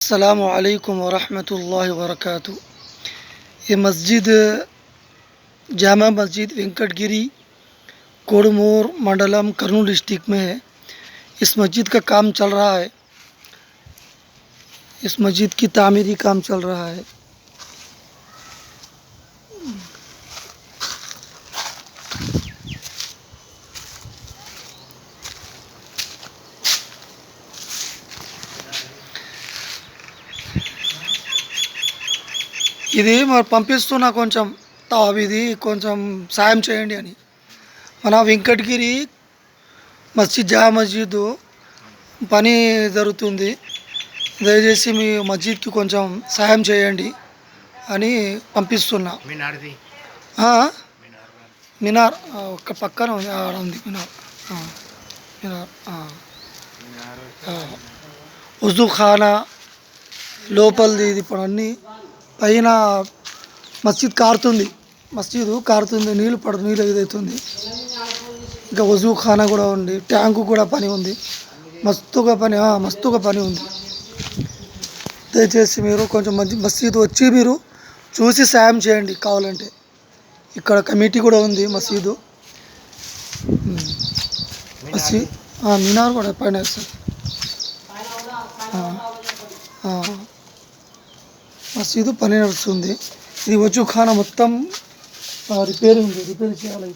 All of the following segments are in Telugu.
अस्सलामु अलैकुम वरहमतुल्लाहि वबरकातुहू। ये मस्जिद जामा मस्जिद वेंकटगिरी कोड़मूर मंडलम कर्नूल डिस्ट्रिक्ट में है। इस मस्जिद का काम चल रहा है। इस मस्जिद की तामीरी काम चल रहा है। ఇది మరి పంపిస్తున్నా కొంచెం ఇది కొంచెం సాయం చేయండి అని మన వెంకటగిరి మస్జిద్ జా మస్జిద్ పని జరుగుతుంది, దయచేసి మీ మస్జిద్కి కొంచెం సాయం చేయండి అని పంపిస్తున్నా. మినార్ ఒక పక్కన ఉంది, ఆడ ఉంది మినార్. మినార్ ఉజు ఖానా లోపలిది ఇది. ఇప్పుడు అన్నీ పైన మస్జిద్ కారుతుంది, నీళ్ళు ఇదవుతుంది. ఇంకా వజూ ఖానా కూడా ఉంది, ట్యాంకు కూడా పని ఉంది, మస్తుగా పని ఉంది. దయచేసి మీరు కొంచెం మసీదు వచ్చి మీరు చూసి సాయం చేయండి కావాలంటే. ఇక్కడ కమిటీ కూడా ఉంది మసీదు. మినార్ కూడా పైన వేస్తారు. మసీదు పని నడుస్తుంది. ఇది వజూ ఖానా మొత్తం రిపేర్ చేయాలి.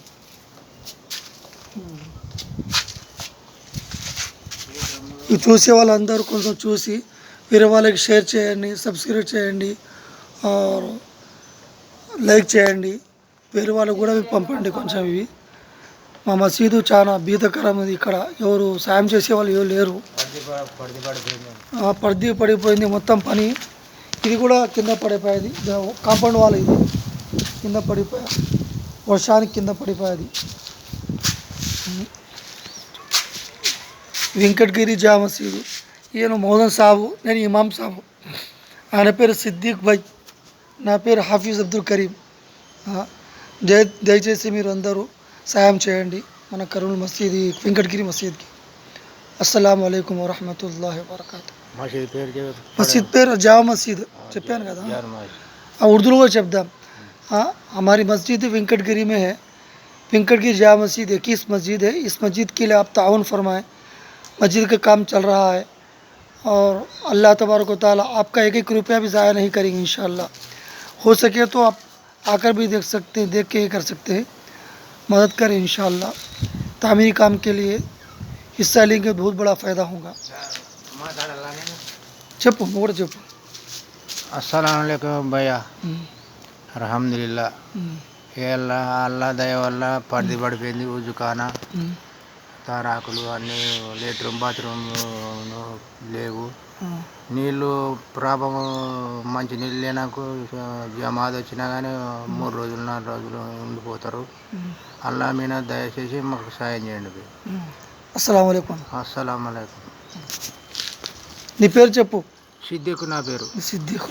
ఇది చూసే వాళ్ళందరూ కొంచెం చూసి వేరే వాళ్ళకి షేర్ చేయండి, సబ్స్క్రైబ్ చేయండి, లైక్ చేయండి. వేరే వాళ్ళకు కూడా పంపండి కొంచెం. ఇవి మా మసీదు చాలా బీదకరం. ఇక్కడ ఎవరు సాయం చేసే వాళ్ళు ఎవరు లేరు. పర్ది పడిపోయింది మొత్తం పని. ఇది కూడా కింద పడిపోయేది. కాంపౌండ్ వాల్ ఇది కింద పడిపోయా, వర్షానికి కింద పడిపోయేది. వెంకటగిరి జా మసీదు. ఈయన మౌదన్ సాబు, నేను ఇమాం సాబు. ఆయన పేరు సిద్దిక్ భాయ్, నా పేరు హాఫీజ్ అబ్దుల్ కరీం. దయచేసి మీరు అందరూ సాయం చేయండి మన కర్నూలు మసీద్ వెంకటగిరి మసీద్కి. అస్సలాము अलैकुम वरहमतुल्लाहि वबरकातुहू. मस्जिद पे जामा मस्जिद చెప్పాను కదా, उर्दू को చెప్దాం. हमारी मस्जिद वेंकटगिरी में है. वेंकटगिरी जामा मस्जिद 21 मस्जिद है. इस मस्जिद के लिए आप ताउन फरमाएं. मस्जिद का काम चल रहा है और अल्लाह तबारक व तआला आपका एक रुपया भी ज़ाया नहीं करेंगे इंशाअल्लाह. हो सके तो आप आकर भी देख के कर सकते हैं. मदद करें इंशाअल्लाह. तामीरी काम के लिए हिस्सा लेंगे, बहुत बड़ा फ़ायदा होगा. చెప్పు కూడా చెప్పు. అస్సలాము అలైకుం భయ్యా. అల్హమ్దులిల్లా. అల్లా దయ వల్ల పర్ది పడిపోయింది. ఉజుఖానా, తారాకులు అన్నీ, లేట్రూమ్ బాత్రూమ్ లేవు. నీళ్ళు ప్రాబ్లం, మంచి నీళ్ళు లేనాకు జమాద్ వచ్చినా కానీ 3 రోజులు 4 రోజులు ఉండిపోతారు. అల్లా మీద దయచేసి మాకు సాయం చేయండి. అస్సలాము అలైకుం. అస్సలాము అలైకుం. నీ పేరు చెప్పు. సిద్దిక్ నా పేరు. సిద్దిక్.